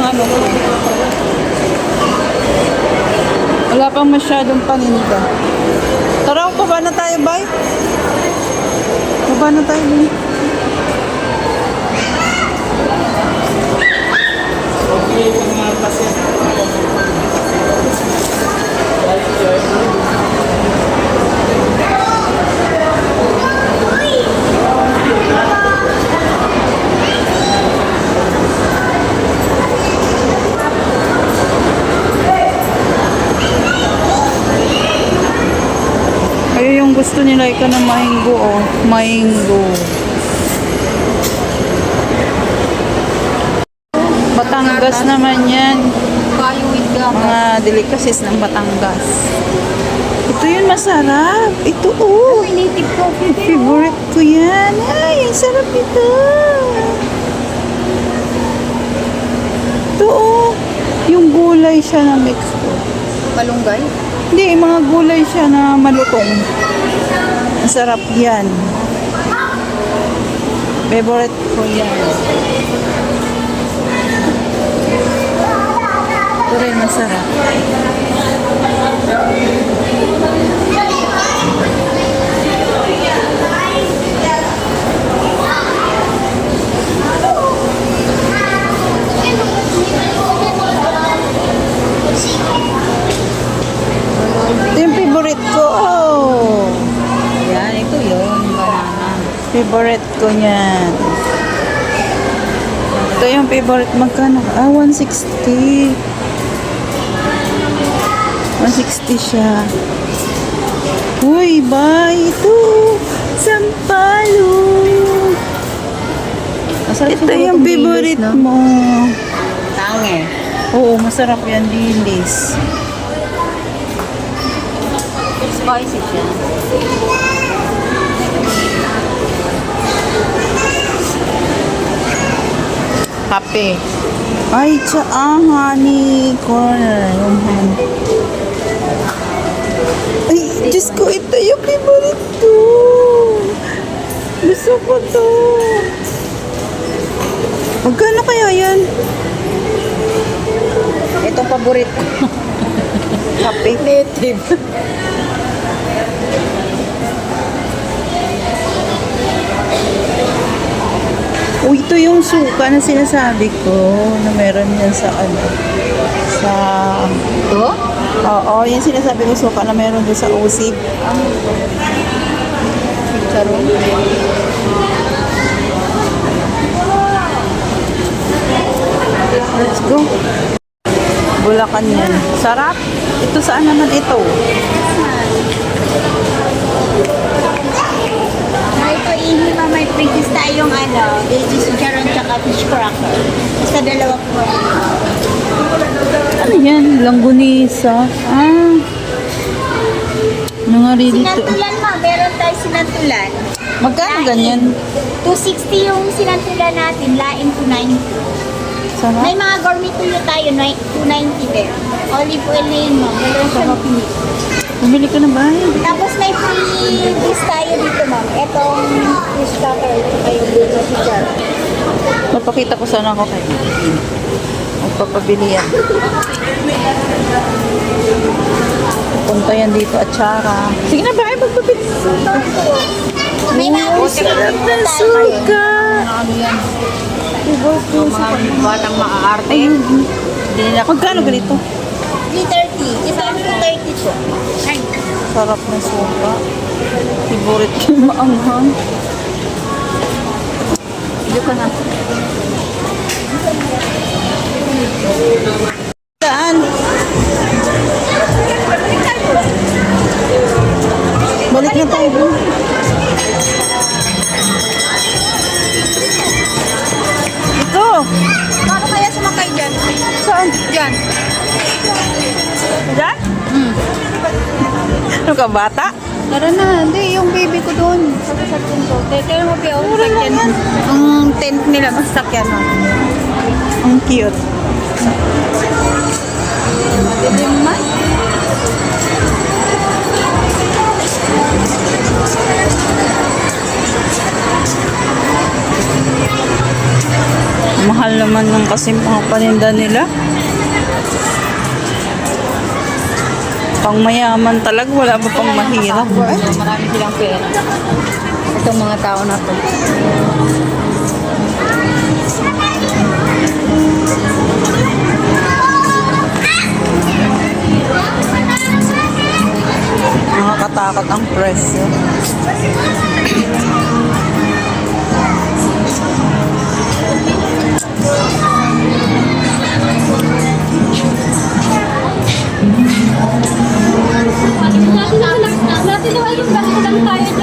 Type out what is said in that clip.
ano. Wala pang masyadong paninda. Tara, baba na tayo, bay. Baba na tayo, bay. Ayun yung gusto nila ika ng mango, oh. Mango. Batangas naman yan. Mga delicacies ng Batangas. Ito yun, masarap. Ito, oh. Native coffee. Favorite ko yan. Ay, ang sarap ito. Ito, oh. Yung gulay siya na mix ko. Malunggay? Hindi, mga gulay siya na malutong. Masarap yan. Favorite ko yan. Ito rin masarap. Ito yung favorite ko. Oh. Yan, ito yun. Banana. Favorite ko yan. Ito yung favorite. Magkano? 160. 160 siya. Uy, ba? Ito. Sampalo. Masarap Ito yung favorite mo. Tange. Oo, masarap yan. Dilis. Spicy siya. Kape. Ay, honey corner. Yung honey. Ay, Diyos ko, ito yung favorite ko. Gusto ko to. Magkano kaya yan? Ito paborito ko. Kape. Native. Oh, ito yung suka na sinasabi ko na meron yan sa ano. Sa... Ito? Oo, yung sinasabi ko suka na meron doon sa Osip. Charong. Let's go. Bulacan yan. Sarap. Ito saan naman ito? Ito ihima, may practice tayong ano, Aegis Charon tsaka fish cracker. Basta dalawa po. Ano yan? Langgunisa. Ah. Ano nga rin dito? Sinantulan ma, meron tayo sinantulan. Magkano Laing. ganyan? 260 yung sinantulan natin, laing 290. May Sarap. mga gourmet tuyo tayo, 290 din. Olive oil na yun ma'am, meron siyang pinit. Bumili ka na ba? Tapos may free dish tayo dito ma'am. Etong fish cutter, ito kayo dito si Char. Mapakita ko sana ako kayo. Magpapabili yan. Punta yan dito at Chara. Sige na ba? Ay, magpapili. May mga Sarap na suka. Ano yan? Mga batang maaarte. Magkano ganito? 330. Isa ang 230 po. Ay. Sarap na suka. Favorite ko yung maanghang. Dito ka na. Saan? Balik na tayo. Ito. Paano kaya sumakay dyan? Saan? Dyan. Diyan? Ano ka, bata? Tara na. Hindi, yung baby ko doon. Sa sasakyan ko. Teka mo ba yung Mura lang sakyan? yan. Ang tent nila, masakyan mo. Ang cute. Madilim man. Mahal naman ng kasi mga paninda nila. Pang mayaman talaga, wala pa pang mahirap. Ay, Marami silang pera. Itong mga tao na to. nakakatakot ang presyo. Natin na yung balik lang tayo